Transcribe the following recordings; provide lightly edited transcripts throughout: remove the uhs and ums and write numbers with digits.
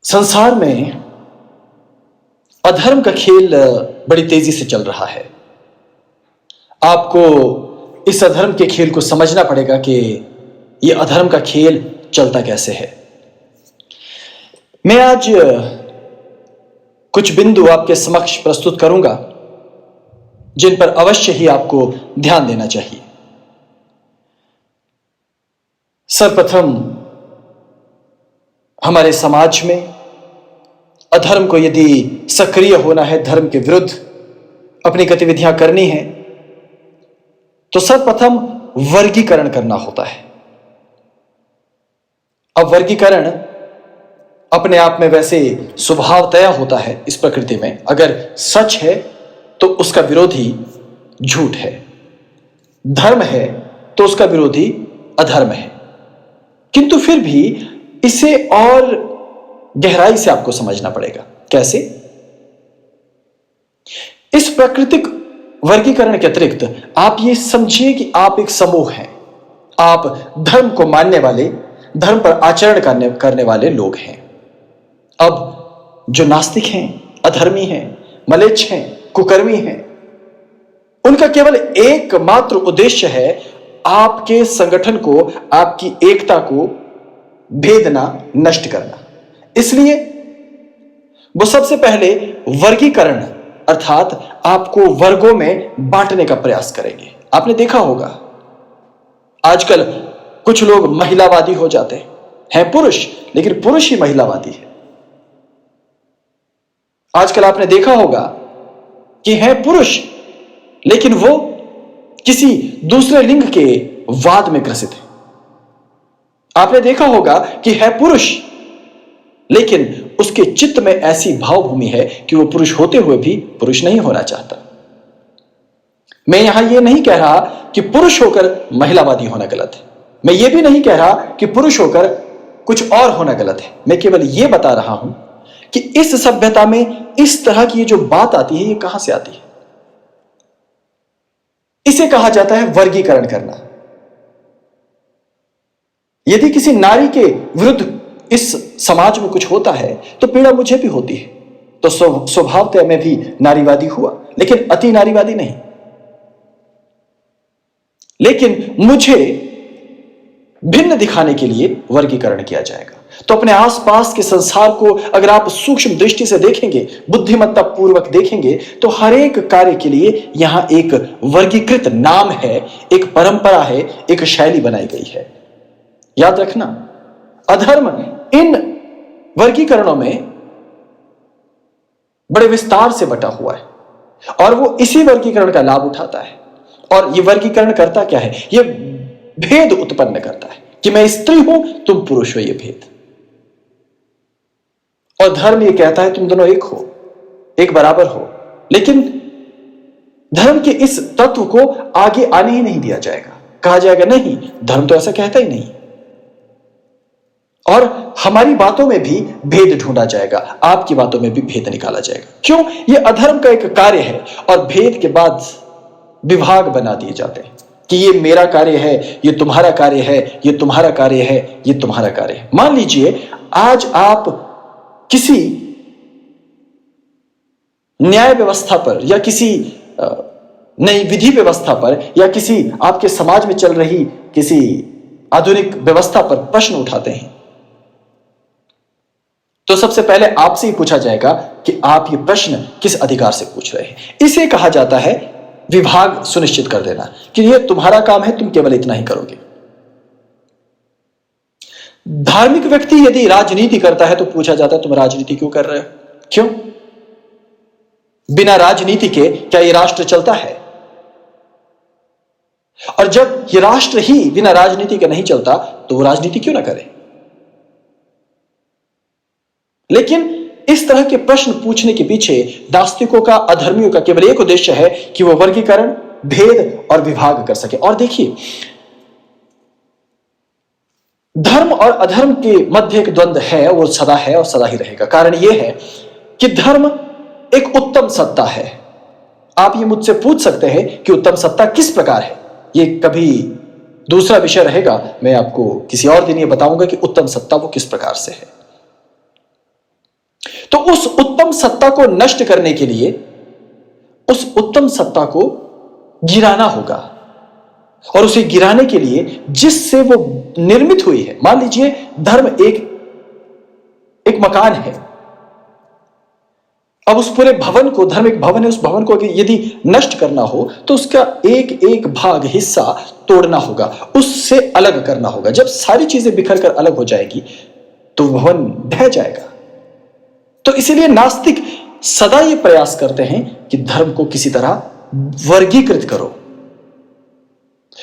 संसार में अधर्म का खेल बड़ी तेजी से चल रहा है। आपको इस अधर्म के खेल को समझना पड़ेगा कि यह अधर्म का खेल चलता कैसे है। मैं आज कुछ बिंदु आपके समक्ष प्रस्तुत करूंगा जिन पर अवश्य ही आपको ध्यान देना चाहिए। सर्वप्रथम, हमारे समाज में अधर्म को यदि सक्रिय होना है, धर्म के विरुद्ध अपनी गतिविधियां करनी है, तो सर्वप्रथम वर्गीकरण करना होता है। अब वर्गीकरण अपने आप में वैसे स्वभावतया होता है इस प्रकृति में। अगर सच है तो उसका विरोधी झूठ है, धर्म है तो उसका विरोधी अधर्म है। किंतु फिर भी इसे और गहराई से आपको समझना पड़ेगा। कैसे? इस प्राकृतिक वर्गीकरण के अतिरिक्त आप ये समझिए कि आप एक समूह हैं। आप धर्म को मानने वाले, धर्म पर आचरण करने वाले लोग हैं। अब जो नास्तिक हैं, अधर्मी हैं, मलेच्छ हैं, कुकर्मी हैं, उनका केवल एकमात्र उद्देश्य है आपके संगठन को, आपकी एकता को भेदना, नष्ट करना। इसलिए वो सबसे पहले वर्गीकरण अर्थात आपको वर्गों में बांटने का प्रयास करेंगे। आपने देखा होगा आजकल कुछ लोग महिलावादी हो जाते हैं, पुरुष, लेकिन पुरुष ही महिलावादी है। आजकल आपने देखा होगा कि है पुरुष लेकिन वो किसी दूसरे लिंग के वाद में ग्रसित है। आपने देखा होगा कि है पुरुष लेकिन उसके चित्त में ऐसी भावभूमि है कि वो पुरुष होते हुए भी पुरुष नहीं होना चाहता। मैं यहां ये नहीं कह रहा कि पुरुष होकर महिलावादी होना गलत है। मैं ये भी नहीं कह रहा कि पुरुष होकर कुछ और होना गलत है। मैं केवल ये बता रहा हूं कि इस सभ्यता में इस तरह की ये जो बात आती है, ये कहां से आती है? इसे कहा जाता है वर्गीकरण करना। यदि किसी नारी के विरुद्ध इस समाज में कुछ होता है तो पीड़ा मुझे भी होती है, तो स्वभावतः मैं भी नारीवादी हुआ, लेकिन अति नारीवादी नहीं। लेकिन मुझे भिन्न दिखाने के लिए वर्गीकरण किया जाएगा। तो अपने आसपास के संसार को अगर आप सूक्ष्म दृष्टि से देखेंगे, बुद्धिमत्ता पूर्वक देखेंगे, तो हर एक कार्य के लिए यहां एक वर्गीकृत नाम है, एक परंपरा है, एक शैली बनाई गई है। याद रखना, अधर्म इन वर्गीकरणों में बड़े विस्तार से बटा हुआ है और वो इसी वर्गीकरण का लाभ उठाता है। और ये वर्गीकरण करता क्या है? ये भेद उत्पन्न करता है कि मैं स्त्री हूं, तुम पुरुष हो, ये भेद। और धर्म ये कहता है तुम दोनों एक हो, एक बराबर हो। लेकिन धर्म के इस तत्व को आगे आने ही नहीं दिया जाएगा। कहा जाएगा नहीं, धर्म तो ऐसा कहता ही नहीं। और हमारी बातों में भी भेद ढूंढा जाएगा, आपकी बातों में भी भेद निकाला जाएगा। क्यों? यह अधर्म का एक कार्य है और भेद के बाद विभाग बना दिए जाते हैं कि ये मेरा कार्य है, ये तुम्हारा कार्य है, ये तुम्हारा कार्य है, ये तुम्हारा कार्य है। मान लीजिए आज आप किसी न्याय व्यवस्था पर या किसी नई विधि व्यवस्था पर या किसी आपके समाज में चल रही किसी आधुनिक व्यवस्था पर प्रश्न उठाते हैं, तो सबसे पहले आपसे ही पूछा जाएगा कि आप ये प्रश्न किस अधिकार से पूछ रहे हैं। इसे कहा जाता है विभाग सुनिश्चित कर देना कि ये तुम्हारा काम है, तुम केवल इतना ही करोगे। धार्मिक व्यक्ति यदि राजनीति करता है तो पूछा जाता है तुम राजनीति क्यों कर रहे हो? क्यों? बिना राजनीति के क्या ये राष्ट्र चलता है? और जब ये राष्ट्र ही बिना राजनीति के नहीं चलता तो वो राजनीति क्यों ना करे? लेकिन इस तरह के प्रश्न पूछने के पीछे नास्तिकों का, अधर्मियों का केवल एक उद्देश्य है कि वो वर्गीकरण, भेद और विभाग कर सके। और देखिए, धर्म और अधर्म के मध्य एक द्वंद्व है, वो सदा है और सदा ही रहेगा। कारण यह है कि धर्म एक उत्तम सत्ता है। आप ये मुझसे पूछ सकते हैं कि उत्तम सत्ता किस प्रकार है। ये कभी दूसरा विषय रहेगा, मैं आपको किसी और दिन ये बताऊंगा कि उत्तम सत्ता वो किस प्रकार से है। तो उस उत्तम सत्ता को नष्ट करने के लिए उस उत्तम सत्ता को गिराना होगा, और उसे गिराने के लिए जिससे वो निर्मित हुई है, मान लीजिए धर्म एक मकान है। अब उस पूरे भवन को, धर्म एक भवन है, उस भवन को यदि नष्ट करना हो तो उसका एक एक भाग, हिस्सा तोड़ना होगा, उससे अलग करना होगा। जब सारी चीजें बिखर कर अलग हो जाएगी तो भवन ढह जाएगा। तो इसीलिए नास्तिक सदा ये प्रयास करते हैं कि धर्म को किसी तरह वर्गीकृत करो,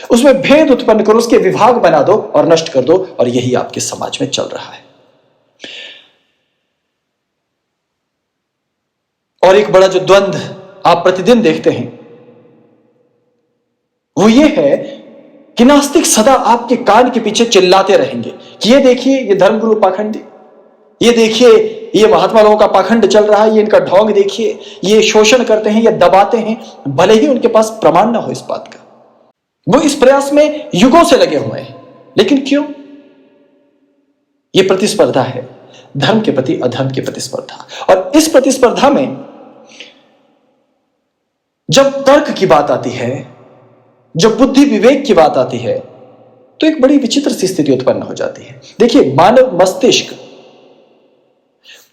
उसमें भेद उत्पन्न करो, उसके विभाग बना दो और नष्ट कर दो, और यही आपके समाज में चल रहा है। और एक बड़ा जो द्वंद्व आप प्रतिदिन देखते हैं वो ये है कि नास्तिक सदा आपके कान के पीछे चिल्लाते रहेंगे कि ये देखिए ये धर्मगुरु पाखंडी, ये देखिए ये महात्मा लोगों का पाखंड चल रहा है, ये इनका ढोंग देखिए, ये शोषण करते हैं, ये दबाते हैं, भले ही उनके पास प्रमाण ना हो इस बात का। वो इस प्रयास में युगों से लगे हुए हैं। लेकिन क्यों? ये प्रतिस्पर्धा है, धर्म के प्रति अधर्म की प्रतिस्पर्धा। और इस प्रतिस्पर्धा में जब तर्क की बात आती है, जब बुद्धि विवेक की बात आती है, तो एक बड़ी विचित्र सी स्थिति उत्पन्न हो जाती है। देखिए, मानव मस्तिष्क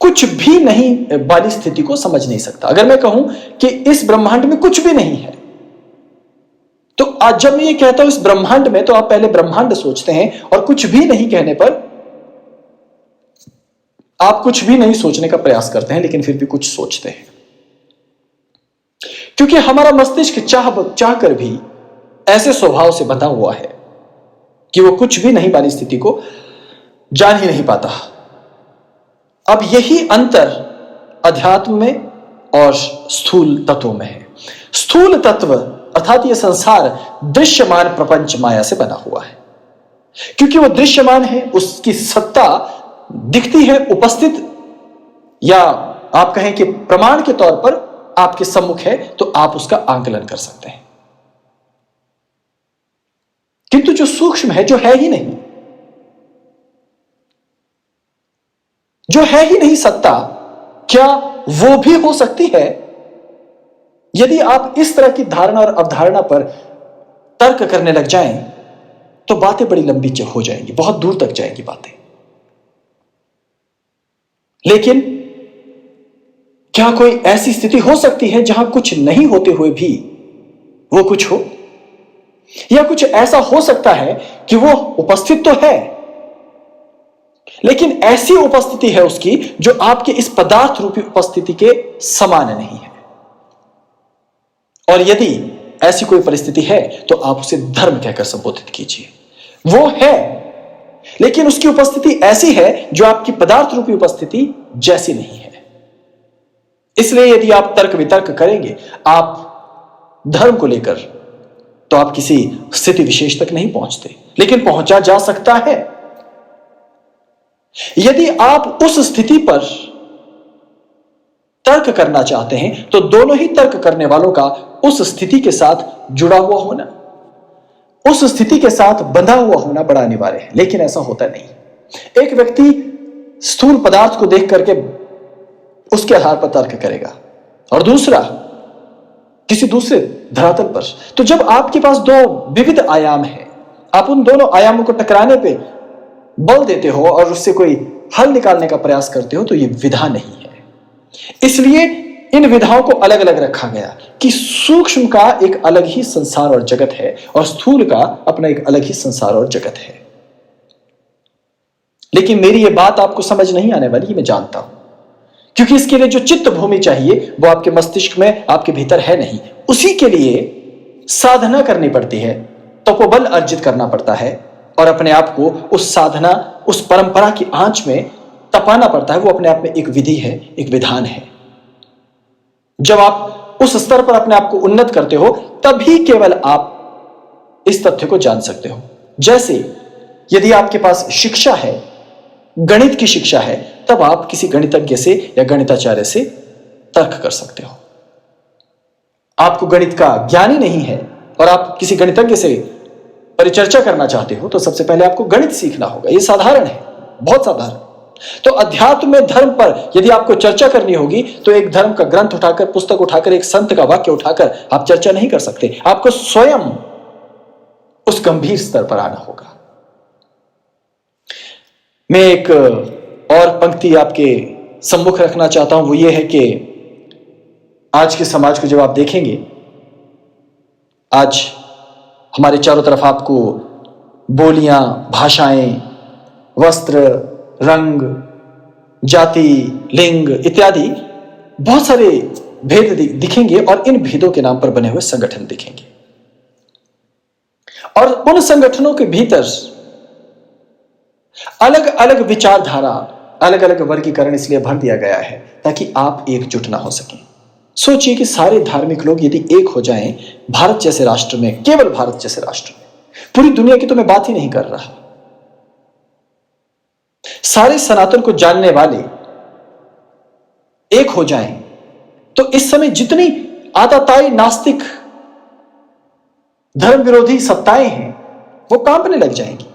कुछ भी नहीं वाली स्थिति को समझ नहीं सकता। अगर मैं कहूं कि इस ब्रह्मांड में कुछ भी नहीं है, तो आज जब मैं ये कहता हूं इस ब्रह्मांड में, तो आप पहले ब्रह्मांड सोचते हैं, और कुछ भी नहीं कहने पर आप कुछ भी नहीं सोचने का प्रयास करते हैं, लेकिन फिर भी कुछ सोचते हैं, क्योंकि हमारा मस्तिष्क चाह कर भी ऐसे स्वभाव से बंधा हुआ है कि वो कुछ भी नहीं वाली स्थिति को जान ही नहीं पाता। अब यही अंतर अध्यात्म में और स्थूल तत्वों में है। स्थूल तत्व अर्थात ये संसार दृश्यमान प्रपंच माया से बना हुआ है। क्योंकि वो दृश्यमान है, उसकी सत्ता दिखती है, उपस्थित, या आप कहें कि प्रमाण के तौर पर आपके सम्मुख है, तो आप उसका आंकलन कर सकते हैं। किंतु जो सूक्ष्म है, जो है ही नहीं, जो है ही नहीं सत्ता, क्या वो भी हो सकती है? यदि आप इस तरह की धारणा और अवधारणा पर तर्क करने लग जाएं, तो बातें बड़ी लंबी हो जाएंगी, बहुत दूर तक जाएंगी बातें। लेकिन क्या कोई ऐसी स्थिति हो सकती है जहां कुछ नहीं होते हुए भी वो कुछ हो? या कुछ ऐसा हो सकता है कि वो उपस्थित तो है, लेकिन ऐसी उपस्थिति है उसकी जो आपके इस पदार्थ रूपी उपस्थिति के समान नहीं है। और यदि ऐसी कोई परिस्थिति है तो आप उसे धर्म कहकर संबोधित कीजिए। वो है, लेकिन उसकी उपस्थिति ऐसी है जो आपकी पदार्थ रूपी उपस्थिति जैसी नहीं है। इसलिए यदि आप तर्क वितर्क करेंगे आप धर्म को लेकर, तो आप किसी स्थिति विशेष तक नहीं पहुंचते, लेकिन पहुंचा जा सकता है। यदि आप उस स्थिति पर तर्क करना चाहते हैं तो दोनों ही तर्क करने वालों का उस स्थिति के साथ जुड़ा हुआ होना, उस स्थिति के साथ बंधा हुआ होना बड़ा अनिवार्य है। लेकिन ऐसा होता नहीं। एक व्यक्ति स्थूल पदार्थ को देख करके उसके आधार पर तर्क करेगा, और दूसरा किसी दूसरे धरातल पर। तो जब आपके पास दो विविध आयाम है, आप उन दोनों आयामों को टकराने पे बल देते हो और उससे कोई हल निकालने का प्रयास करते हो, तो यह विधा नहीं है। इसलिए इन विधाओं को अलग अलग रखा गया कि सूक्ष्म का एक अलग ही संसार और जगत है, और स्थूल का अपना एक अलग ही संसार और जगत है। लेकिन मेरी यह बात आपको समझ नहीं आने वाली, मैं जानता हूं, क्योंकि इसके लिए जो चित्त भूमि चाहिए वो आपके मस्तिष्क में, आपके भीतर है नहीं। उसी के लिए साधना करनी पड़ती है, तपोबल अर्जित करना पड़ता है, और अपने आप को उस साधना, उस परंपरा की आंच में तपाना पड़ता है। वो अपने आप में एक विधि है, एक विधान है। जब आप उस स्तर पर अपने आप को उन्नत करते हो, तभी केवल आप इस तथ्य को जान सकते हो। जैसे यदि आपके पास शिक्षा है, गणित की शिक्षा है, तब आप किसी गणितज्ञ से या गणिताचार्य से तर्क कर सकते हो। आपको गणित का ज्ञान ही नहीं है और आप किसी गणितज्ञ से परिचर्चा करना चाहते हो, तो सबसे पहले आपको गणित सीखना होगा। यह साधारण है, बहुत साधारण। तो अध्यात्म में धर्म पर यदि आपको चर्चा करनी होगी तो एक धर्म का ग्रंथ उठाकर, पुस्तक उठाकर, एक संत का वाक्य उठाकर आप चर्चा नहीं कर सकते। आपको स्वयं उस गंभीर स्तर पर आना होगा। मैं एक और पंक्ति आपके सम्मुख रखना चाहता हूं, वो ये है कि आज के समाज को जब आप देखेंगे, आज हमारे चारों तरफ आपको बोलियां, भाषाएं, वस्त्र, रंग, जाति, लिंग इत्यादि बहुत सारे भेद दिखेंगे और इन भेदों के नाम पर बने हुए संगठन दिखेंगे। और उन संगठनों के भीतर अलग अलग विचारधारा, अलग अलग वर्गीकरण इसलिए भर दिया गया है ताकि आप एकजुट ना हो सकें। सोचिए कि सारे धार्मिक लोग यदि एक हो जाएं भारत जैसे राष्ट्र में, केवल भारत जैसे राष्ट्र में, पूरी दुनिया की तो मैं बात ही नहीं कर रहा, सारे सनातन को जानने वाले एक हो जाएं तो इस समय जितनी आताताई नास्तिक धर्म विरोधी सत्ताएं हैं वो कांपने लग जाएंगी।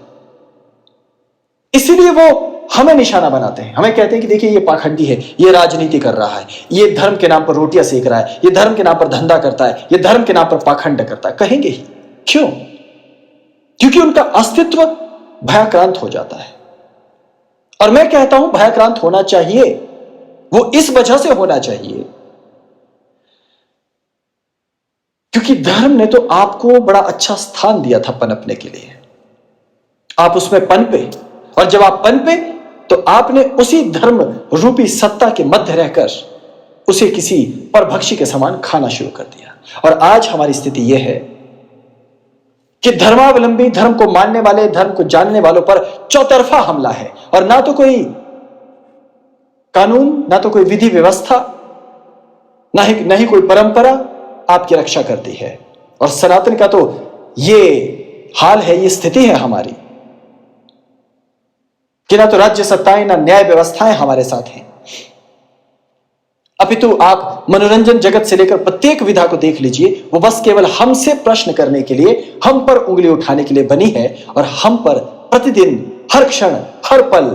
इसीलिए वो हमें निशाना बनाते हैं, हमें कहते हैं कि देखिए ये पाखंडी है, ये राजनीति कर रहा है, ये धर्म के नाम पर रोटियां सेक रहा है, ये धर्म के नाम पर धंधा करता है, ये धर्म के नाम पर पाखंड करता है। कहेंगे ही क्यों? क्योंकि उनका अस्तित्व भयाक्रांत हो जाता है। और मैं कहता हूं भयाक्रांत होना चाहिए। वो इस वजह से होना चाहिए क्योंकि धर्म ने तो आपको बड़ा अच्छा स्थान दिया था पनपने के लिए। आप उसमें पनपे, और जब आप पनपे तो आपने उसी धर्म रूपी सत्ता के मध्य रहकर उसे किसी परभक्षी के समान खाना शुरू कर दिया। और आज हमारी स्थिति यह है कि धर्मावलंबी, धर्म को मानने वाले, धर्म को जानने वालों पर चौतरफा हमला है। और ना तो कोई कानून, ना तो कोई विधि व्यवस्था, ना ही कोई परंपरा आपकी रक्षा करती है। और सनातन का तो ये हाल है, ये स्थिति है हमारी कि ना तो राज्य सत्ताएं, ना न्याय व्यवस्थाएं हमारे साथ हैं, अपितु आप मनोरंजन जगत से लेकर प्रत्येक विधा को देख लीजिए, वो बस केवल हमसे प्रश्न करने के लिए, हम पर उंगली उठाने के लिए बनी है। और हम पर प्रतिदिन, हर क्षण, हर पल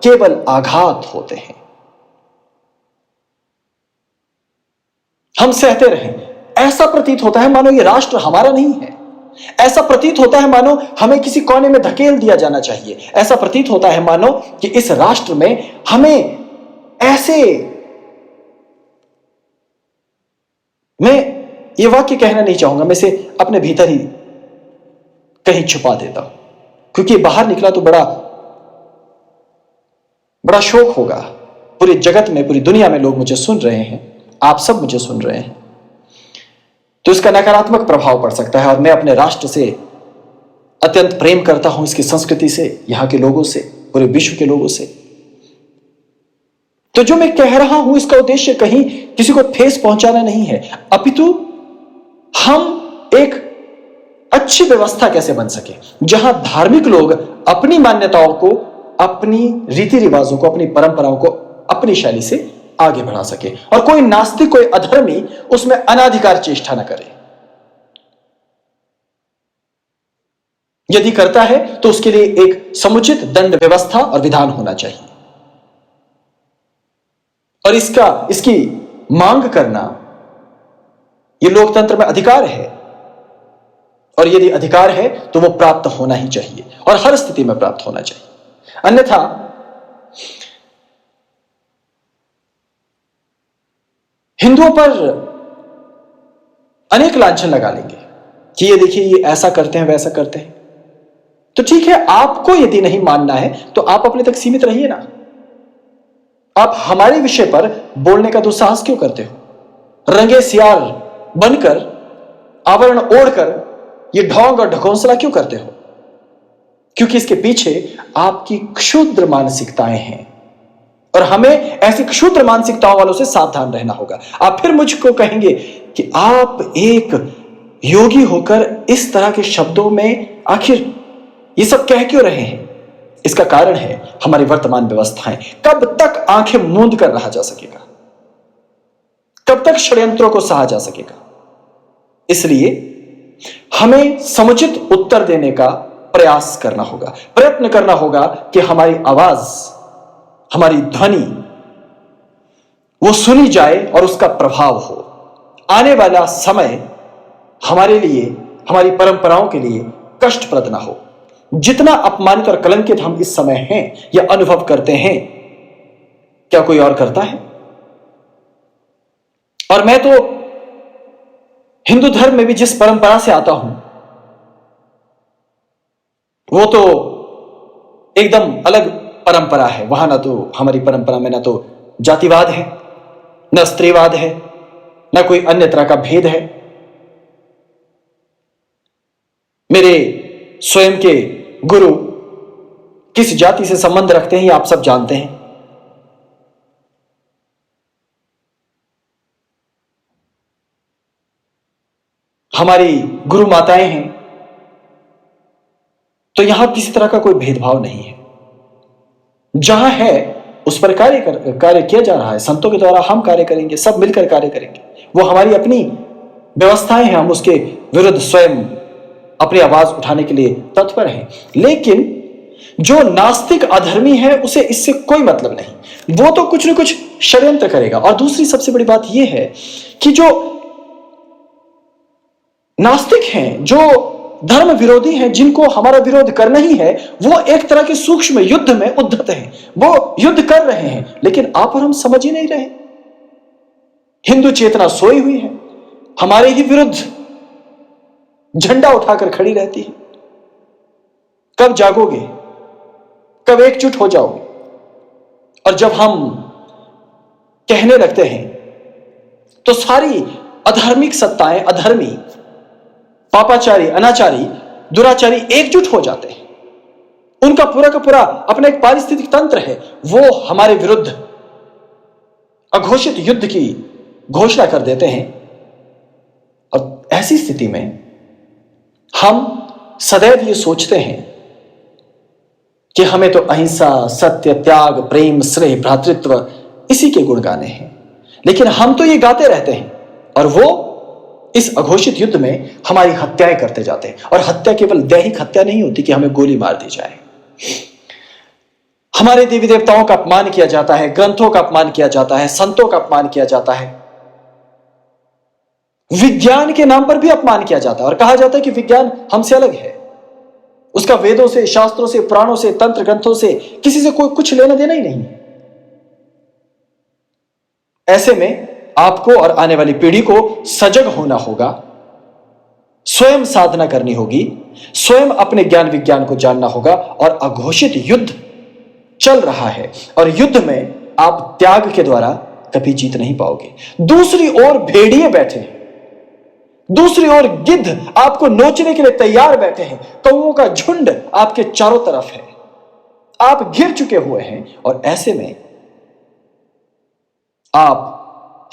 केवल आघात होते हैं। हम सहते रहें, ऐसा प्रतीत होता है मानो ये राष्ट्र हमारा नहीं है। ऐसा प्रतीत होता है मानो हमें किसी कोने में धकेल दिया जाना चाहिए। ऐसा प्रतीत होता है मानो कि इस राष्ट्र में हमें ऐसे, मैं ये वाक्य कहना नहीं चाहूंगा, मैं इसे अपने भीतर ही कहीं छुपा देता हूं क्योंकि बाहर निकला तो बड़ा बड़ा शोक होगा। पूरे जगत में, पूरी दुनिया में लोग मुझे सुन रहे हैं, आप सब मुझे सुन रहे हैं, तो इसका नकारात्मक प्रभाव पड़ सकता है। और मैं अपने राष्ट्र से अत्यंत प्रेम करता हूं, इसकी संस्कृति से, यहां के लोगों से, पूरे विश्व के लोगों से। तो जो मैं कह रहा हूं इसका उद्देश्य कहीं किसी को ठेस पहुंचाना नहीं है, अपितु हम एक अच्छी व्यवस्था कैसे बन सके जहां धार्मिक लोग अपनी मान्यताओं को, अपनी रीति रिवाजों को, अपनी परंपराओं को अपनी शैली से आगे बढ़ा सके और कोई नास्तिक, कोई अधर्मी उसमें अनाधिकार चेष्टा न करे। यदि करता है तो उसके लिए एक समुचित दंड व्यवस्था और विधान होना चाहिए। और इसकी मांग करना यह लोकतंत्र में अधिकार है, और यदि अधिकार है तो वो प्राप्त होना ही चाहिए और हर स्थिति में प्राप्त होना चाहिए। अन्यथा हिंदुओं पर अनेक लांछन लगा लेंगे कि ये देखिए ये ऐसा करते हैं, वैसा करते हैं। तो ठीक है, आपको यदि नहीं मानना है तो आप अपने तक सीमित रहिए ना। आप हमारे विषय पर बोलने का दुस्साहस क्यों करते हो? रंगे सियार बनकर, आवरण ओढ़कर ये ढोंग और ढकोंसला क्यों करते हो? क्योंकि इसके पीछे आपकी क्षुद्र मानसिकताएं हैं और हमें ऐसी क्षुद्र मानसिकताओं वालों से सावधान रहना होगा। आप फिर मुझको कहेंगे कि आप एक योगी होकर इस तरह के शब्दों में आखिर ये सब कह क्यों रहे हैं? इसका कारण है हमारी वर्तमान व्यवस्थाएं। कब तक आंखें मूंद कर रहा जा सकेगा? कब तक षड्यंत्रों को सहा जा सकेगा? इसलिए हमें समुचित उत्तर देने का प्रयास करना होगा, प्रयत्न करना होगा कि हमारी आवाज हमारी ध्वनि वो सुनी जाए और उसका प्रभाव हो। आने वाला समय हमारे लिए, हमारी परंपराओं के लिए कष्टप्रद ना हो। जितना अपमानित और कलंकित हम इस समय हैं या अनुभव करते हैं, क्या कोई और करता है? और मैं तो हिंदू धर्म में भी जिस परंपरा से आता हूं, वो तो एकदम अलग परंपरा है। वहां ना तो हमारी परंपरा में ना तो जातिवाद है, न स्त्रीवाद है, न कोई अन्य तरह का भेद है। मेरे स्वयं के गुरु किस जाति से संबंध रखते हैं आप सब जानते हैं। हमारी गुरु माताएं हैं, तो यहां किसी तरह का कोई भेदभाव नहीं है। जहां है उस पर कार्य किया जा रहा है। संतों के द्वारा हम कार्य करेंगे, सब मिलकर कार्य करेंगे। वो हमारी अपनी व्यवस्थाएं हैं, हम उसके विरुद्ध स्वयं अपनी आवाज उठाने के लिए तत्पर हैं। लेकिन जो नास्तिक अधर्मी है उसे इससे कोई मतलब नहीं, वो तो कुछ न कुछ षड्यंत्र करेगा। और दूसरी सबसे बड़ी बात यह है कि जो नास्तिक हैं, जो धर्म विरोधी हैं, जिनको हमारा विरोध करना ही है, वो एक तरह के सूक्ष्म युद्ध में उद्धत हैं। वो युद्ध कर रहे हैं, लेकिन आप और हम समझ ही नहीं रहे। हिंदू चेतना सोई हुई है, हमारे ही विरुद्ध झंडा उठाकर खड़ी रहती है। कब जागोगे? कब एकजुट हो जाओगे? और जब हम कहने लगते हैं तो सारी अधार्मिक सत्ताएं, अधर्मी, पापाचारी, अनाचारी, दुराचारी एकजुट हो जाते हैं। उनका पूरा का पूरा अपना एक पारिस्थितिक तंत्र है, वो हमारे विरुद्ध अघोषित युद्ध की घोषणा कर देते हैं। और ऐसी स्थिति में हम सदैव ये सोचते हैं कि हमें तो अहिंसा, सत्य, त्याग, प्रेम, स्नेह, भ्रातृत्व इसी के गुण गाने हैं। लेकिन हम तो ये गाते रहते हैं और वो इस अघोषित युद्ध में हमारी हत्याएं करते जाते हैं। और हत्या केवल दैहिक हत्या नहीं होती कि हमें गोली मार दी जाए। हमारे देवी देवताओं का अपमान किया जाता है, ग्रंथों का अपमान किया जाता है, संतों का अपमान किया जाता है, विज्ञान के नाम पर भी अपमान किया जाता है। और कहा जाता है कि विज्ञान हमसे अलग है, उसका वेदों से, शास्त्रों से, पुराणों से, तंत्र ग्रंथों से किसी से कोई कुछ लेना देना ही नहीं। ऐसे में आपको और आने वाली पीढ़ी को सजग होना होगा, स्वयं साधना करनी होगी, स्वयं अपने ज्ञान विज्ञान को जानना होगा। और अघोषित युद्ध चल रहा है और युद्ध में आप त्याग के द्वारा कभी जीत नहीं पाओगे। दूसरी ओर भेड़िए बैठे हैं, दूसरी ओर गिद्ध आपको नोचने के लिए तैयार बैठे हैं, कौओं का झुंड आपके चारों तरफ है, आप घिर चुके हुए हैं। और ऐसे में आप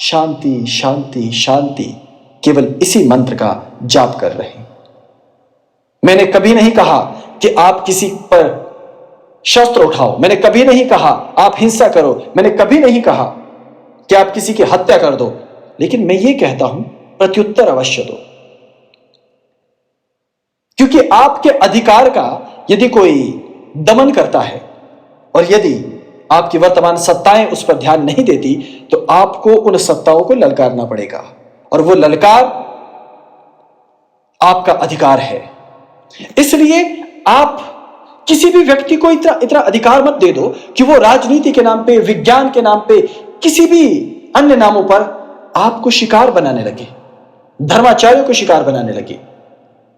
शांति शांति शांति केवल इसी मंत्र का जाप कर रहे हैं। मैंने कभी नहीं कहा कि आप किसी पर शस्त्र उठाओ, मैंने कभी नहीं कहा आप हिंसा करो, मैंने कभी नहीं कहा कि आप किसी की हत्या कर दो। लेकिन मैं ये कहता हूं, प्रत्युत्तर अवश्य दो। क्योंकि आपके अधिकार का यदि कोई दमन करता है और यदि आपकी वर्तमान सत्ताएं उस पर ध्यान नहीं देती, तो आपको उन सत्ताओं को ललकारना पड़ेगा। और वो ललकार आपका अधिकार है। इसलिए आप किसी भी व्यक्ति को इतना अधिकार मत दे दो कि वो राजनीति के नाम पे, विज्ञान के नाम पे, किसी भी अन्य नामों पर आपको शिकार बनाने लगे, धर्माचार्यों को शिकार बनाने लगे,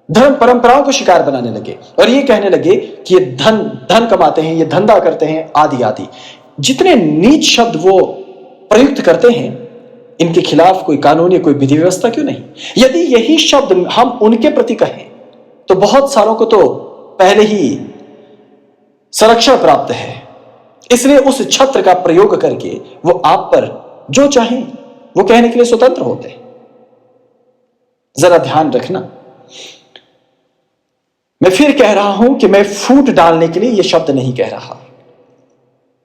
धर्म परंपराओं को शिकार बनाने लगे और ये कहने लगे कि ये धन कमाते हैं, ये धंधा करते हैं, आदि आदि। जितने नीच शब्द वो प्रयुक्त करते हैं, इनके खिलाफ कोई कानून या कोई विधि व्यवस्था क्यों नहीं? यदि यही शब्द हम उनके प्रति कहें तो बहुत सारों को तो पहले ही संरक्षण प्राप्त है। इसलिए उस छत्र का प्रयोग करके वो आप पर जो चाहें वो कहने के लिए स्वतंत्र होते हैं। जरा ध्यान रखना, मैं फिर कह रहा हूं कि मैं फूट डालने के लिए यह शब्द नहीं कह रहा।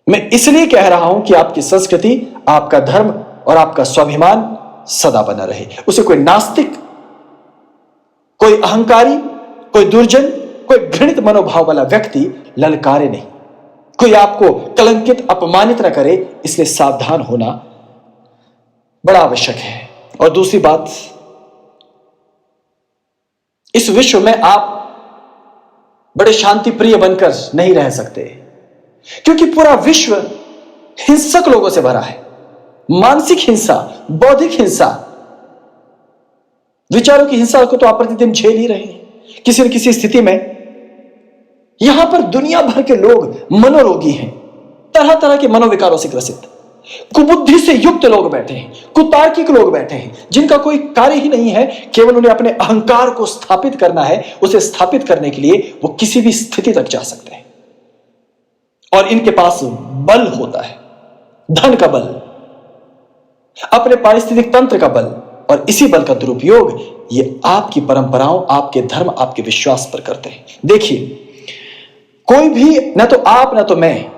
मैं इसलिए कह रहा हूं कि आपकी संस्कृति, आपका धर्म और आपका स्वाभिमान सदा बना रहे। उसे कोई नास्तिक, कोई अहंकारी, कोई दुर्जन, कोई घृणित मनोभाव वाला व्यक्ति ललकारे नहीं। कोई आपको कलंकित अपमानित न करे, इसलिए सावधान होना बड़ा आवश्यक है। और दूसरी बात, इस विश्व में आप बड़े शांति प्रिय बनकर नहीं रह सकते, क्योंकि पूरा विश्व हिंसक लोगों से भरा है। मानसिक हिंसा, बौद्धिक हिंसा, विचारों की हिंसा को तो आप प्रतिदिन झेल ही रहे हैं किसी न किसी स्थिति में। यहां पर दुनिया भर के लोग मनोरोगी हैं, तरह तरह के मनोविकारों से ग्रसित, कुबुद्धि से युक्त लोग बैठे हैं, कुतार्किक लोग बैठे हैं, जिनका कोई कार्य ही नहीं है, केवल उन्हें अपने अहंकार को स्थापित करना है। उसे स्थापित करने के लिए वो किसी भी स्थिति तक जा सकते हैं। और इनके पास बल होता है, धन का बल, अपने पारिस्थितिक तंत्र का बल, और इसी बल का दुरुपयोग ये आपकी परंपराओं, आपके धर्म, आपके विश्वास पर करते हैं। देखिए, कोई भी, न तो आप न तो मैं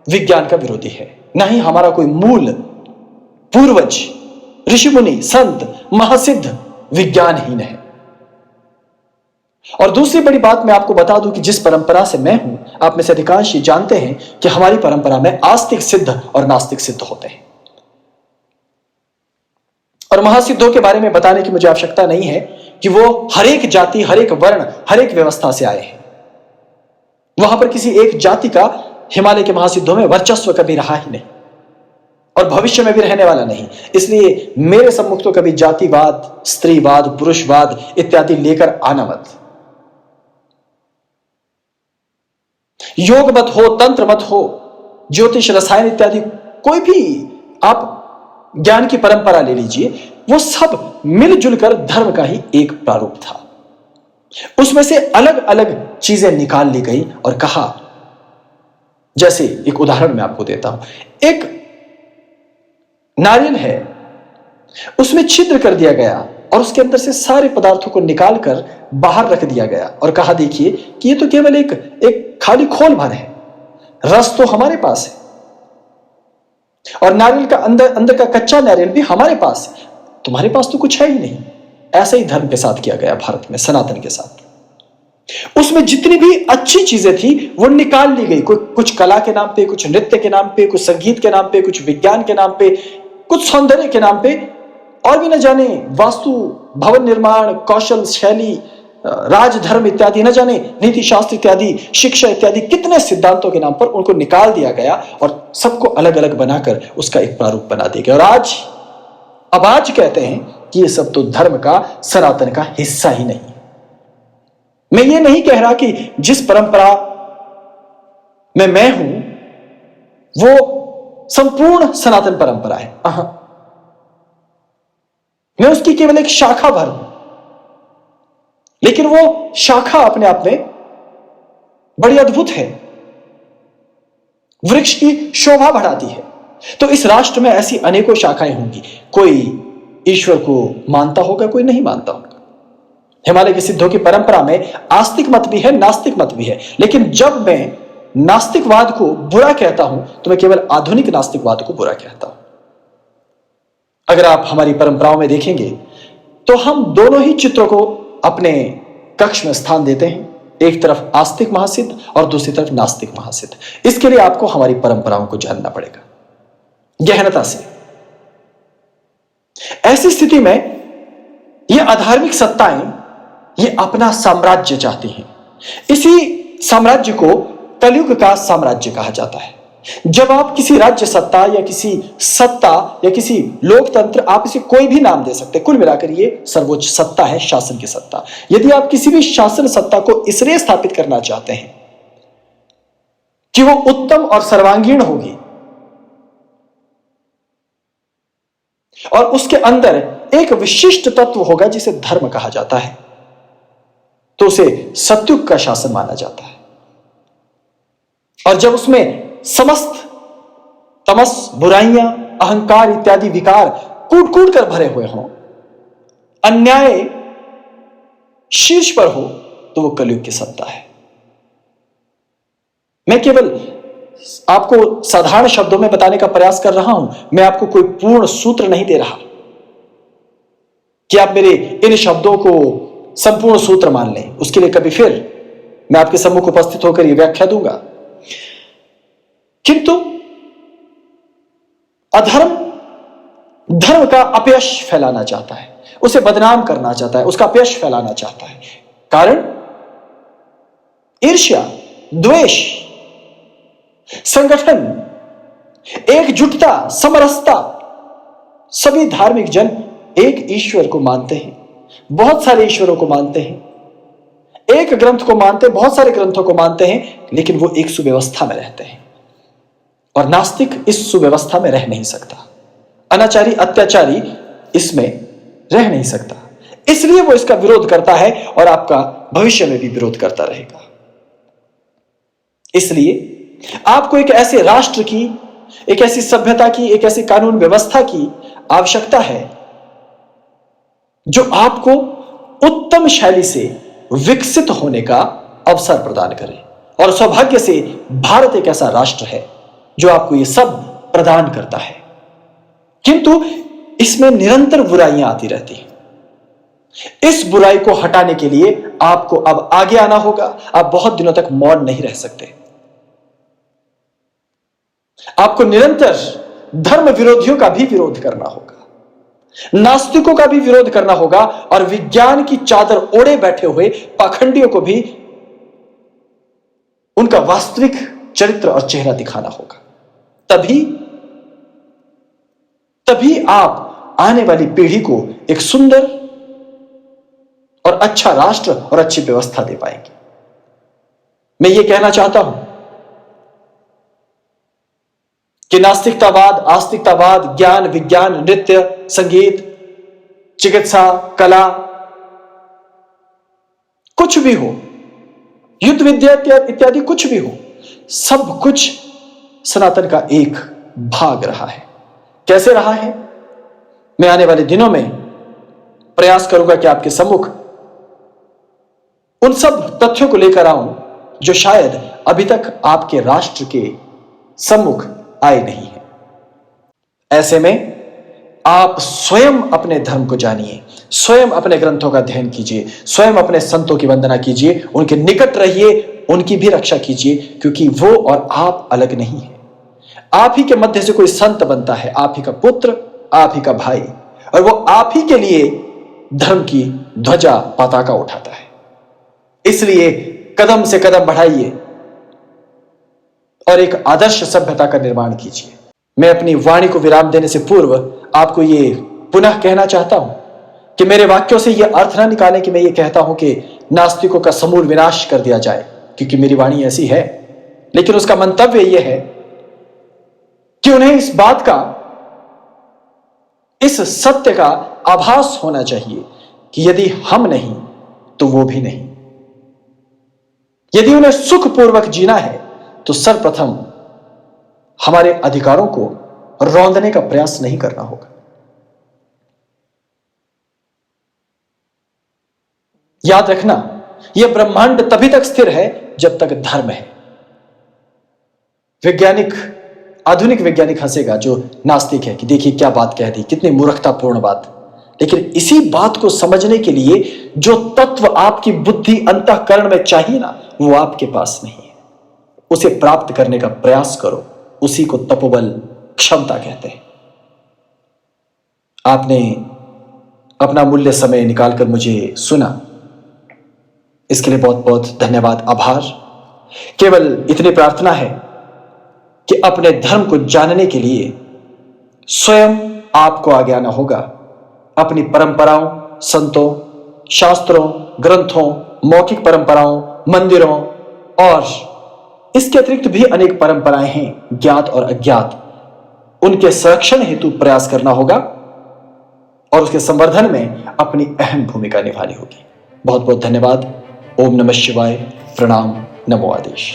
विज्ञान का विरोधी है, न ही हमारा कोई मूल पूर्वज, ऋषि मुनि, संत, महासिद्ध विज्ञानहीन है। और दूसरी बड़ी बात मैं आपको बता दूं कि जिस परंपरा से मैं हूं, आप में से अधिकांश ये जानते हैं कि हमारी परंपरा में आस्तिक सिद्ध और नास्तिक सिद्ध होते हैं। और महासिद्धों के बारे में बताने की मुझे आवश्यकता नहीं है कि वो हर एक जाति, हर एक वर्ण, हर एक व्यवस्था से आए हैं। वहां पर किसी एक जाति का हिमालय के महासिद्धों में वर्चस्व कभी रहा ही नहीं, और भविष्य में भी रहने वाला नहीं। इसलिए मेरे सम्मुख तो कभी जातिवाद, स्त्रीवाद, पुरुषवाद इत्यादि लेकर आना मत। योग मत हो, तंत्र मत हो, ज्योतिष, रसायन इत्यादि कोई भी आप ज्ञान की परंपरा ले लीजिए, वो सब मिलजुल कर धर्म का ही एक प्रारूप था। उसमें से अलग अलग चीजें निकाल ली गई और कहा, जैसे एक उदाहरण मैं आपको देता हूं। एक नारियल है, उसमें छिद्र कर दिया गया और उसके अंदर से सारे पदार्थों को निकालकर बाहर रख दिया गया और कहा, देखिए कि ये तो केवल एक खाली खोल भर है, रस तो हमारे पास है, और नारियल का अंदर का कच्चा नारियल भी हमारे पास है, तुम्हारे पास तो कुछ है ही नहीं। ऐसा ही धर्म के साथ किया गया भारत में, सनातन के साथ। उसमें जितनी भी अच्छी चीजें थी वो निकाल ली गई, कुछ कला के नाम पे, कुछ नृत्य के नाम पे, कुछ संगीत के नाम पे, कुछ विज्ञान के नाम पे, कुछ सौंदर्य के नाम पे, और भी न जाने वास्तु, भवन निर्माण, कौशल, शैली, राजधर्म इत्यादि, न जाने नीति शास्त्र इत्यादि, शिक्षा इत्यादि, कितने सिद्धांतों के नाम पर उनको निकाल दिया गया और सबको अलग अलग बनाकर उसका एक प्रारूप बना दिया गया। और आज कहते हैं कि ये सब तो धर्म का, सनातन का हिस्सा ही नहीं। मैं ये नहीं कह रहा कि जिस परंपरा में मैं हूं वो संपूर्ण सनातन परंपरा है, मैं उसकी केवल एक शाखा भर हूं, लेकिन वो शाखा अपने आप में बड़ी अद्भुत है, वृक्ष की शोभा बढ़ाती है। तो इस राष्ट्र में ऐसी अनेकों शाखाएं होंगी, कोई ईश्वर को मानता होगा, कोई नहीं मानता होगा। हिमालय के सिद्धों की परंपरा में आस्तिक मत भी है, नास्तिक मत भी है, लेकिन जब मैं नास्तिकवाद को बुरा कहता हूं तो मैं केवल आधुनिक नास्तिकवाद को बुरा कहता हूं। अगर आप हमारी परंपराओं में देखेंगे तो हम दोनों ही चित्रों को अपने कक्ष में स्थान देते हैं, एक तरफ आस्तिक महासिद्ध और दूसरी तरफ नास्तिक महासिद्ध। इसके लिए आपको हमारी परंपराओं को जानना पड़ेगा गहनता से। ऐसी स्थिति में ये अधार्मिक सत्ताएं ये अपना साम्राज्य चाहती हैं। इसी साम्राज्य को कलयुग का साम्राज्य कहा जाता है। जब आप किसी राज्य सत्ता या किसी सत्ता या किसी लोकतंत्र, आप इसे कोई भी नाम दे सकते हैं, कुल मिलाकर ये सर्वोच्च सत्ता है, शासन की सत्ता। यदि आप किसी भी शासन सत्ता को इसलिए स्थापित करना चाहते हैं कि वो उत्तम और सर्वांगीण होगी और उसके अंदर एक विशिष्ट तत्व होगा जिसे धर्म कहा जाता है, तो उसे सत्युग का शासन माना जाता है। और जब उसमें समस्त तमस, बुराइयां, अहंकार इत्यादि विकार कूट कूट कर भरे हुए हों, अन्याय शीर्ष पर हो, तो वो कलयुग की सत्ता है। मैं केवल आपको साधारण शब्दों में बताने का प्रयास कर रहा हूं, मैं आपको कोई पूर्ण सूत्र नहीं दे रहा कि आप मेरे इन शब्दों को संपूर्ण सूत्र मान लें। उसके लिए कभी फिर मैं आपके सम्मुख उपस्थित होकर यह व्याख्या दूंगा। किंतु अधर्म धर्म का अपयश फैलाना चाहता है, उसे बदनाम करना चाहता है, उसका अपयश फैलाना चाहता है। कारण ईर्ष्या, द्वेष, संगठन, एकजुटता, समरसता। सभी धार्मिक जन एक ईश्वर को मानते हैं, बहुत सारे ईश्वरों को मानते हैं, एक ग्रंथ को मानते हैं, बहुत सारे ग्रंथों को मानते हैं, लेकिन वो एक सुव्यवस्था में रहते हैं। और नास्तिक इस सुव्यवस्था में रह नहीं सकता, अनाचारी, अत्याचारी इसमें रह नहीं सकता। इसलिए वो इसका विरोध करता है और आपका भविष्य में भी विरोध करता रहेगा। इसलिए आपको एक ऐसे राष्ट्र की, एक ऐसी सभ्यता की, एक ऐसी कानून व्यवस्था की आवश्यकता है जो आपको उत्तम शैली से विकसित होने का अवसर प्रदान करे। और सौभाग्य से भारत एक ऐसा राष्ट्र है जो आपको यह सब प्रदान करता है। किंतु इसमें निरंतर बुराइयां आती रहती हैं। इस बुराई को हटाने के लिए आपको अब आगे आना होगा। आप बहुत दिनों तक मौन नहीं रह सकते। आपको निरंतर धर्म विरोधियों का भी विरोध करना होगा, नास्तिकों का भी विरोध करना होगा, और विज्ञान की चादर ओढ़े बैठे हुए पाखंडियों को भी उनका वास्तविक चरित्र और चेहरा दिखाना होगा। तभी आप आने वाली पीढ़ी को एक सुंदर और अच्छा राष्ट्र और अच्छी व्यवस्था दे पाएंगे। मैं यह कहना चाहता हूं कि नास्तिकतावाद, आस्तिकतावाद, ज्ञान, विज्ञान, नृत्य, संगीत, चिकित्सा, कला, कुछ भी हो, युद्ध विद्या इत्यादि कुछ भी हो, सब कुछ सनातन का एक भाग रहा है। कैसे रहा है? मैं आने वाले दिनों में प्रयास करूंगा कि आपके सम्मुख उन सब तथ्यों को लेकर आऊं जो शायद अभी तक आपके राष्ट्र के सम्मुख आए नहीं है। ऐसे में आप स्वयं अपने धर्म को जानिए, स्वयं अपने ग्रंथों का अध्ययन कीजिए, स्वयं अपने संतों की वंदना कीजिए, उनके निकट रहिए, उनकी भी रक्षा कीजिए, क्योंकि वो और आप अलग नहीं है। आप ही के मध्य से कोई संत बनता है, आप ही का पुत्र, आप ही का भाई, और वो आप ही के लिए धर्म की ध्वजा, पताका उठाता है। इसलिए कदम से कदम बढ़ाइए और एक आदर्श सभ्यता का निर्माण कीजिए। मैं अपनी वाणी को विराम देने से पूर्व आपको यह पुनः कहना चाहता हूं कि मेरे वाक्यों से यह अर्थ ना निकालें कि मैं ये कहता हूं कि नास्तिकों का समूल विनाश कर दिया जाए, क्योंकि मेरी वाणी ऐसी है। लेकिन उसका मंतव्य यह है कि उन्हें इस बात का, इस सत्य का आभास होना चाहिए कि यदि हम नहीं तो वो भी नहीं। यदि उन्हें सुखपूर्वक जीना है तो सर्वप्रथम हमारे अधिकारों को रौंदने का प्रयास नहीं करना होगा। याद रखना, यह ब्रह्मांड तभी तक स्थिर है जब तक धर्म है। आधुनिक वैज्ञानिक हंसेगा जो नास्तिक है कि देखिए क्या बात कह दी, कितनी मूर्खतापूर्ण बात। लेकिन इसी बात को समझने के लिए जो तत्व आपकी बुद्धि अंतःकरण में चाहिए ना, वो आपके पास नहीं है। उसे प्राप्त करने का प्रयास करो, उसी को तपोबल, क्षमता कहते हैं। आपने अपना मूल्य समय निकालकर मुझे सुना, इसके लिए बहुत बहुत धन्यवाद, आभार। केवल इतनी प्रार्थना है कि अपने धर्म को जानने के लिए स्वयं आपको आगे आना होगा। अपनी परंपराओं, संतों, शास्त्रों, ग्रंथों, मौखिक परंपराओं, मंदिरों और इसके अतिरिक्त भी अनेक परंपराएं हैं, ज्ञात और अज्ञात, उनके संरक्षण हेतु प्रयास करना होगा और उसके संवर्धन में अपनी अहम भूमिका निभानी होगी। बहुत बहुत धन्यवाद। ओम नमः शिवाय। प्रणाम। नमो आदेश।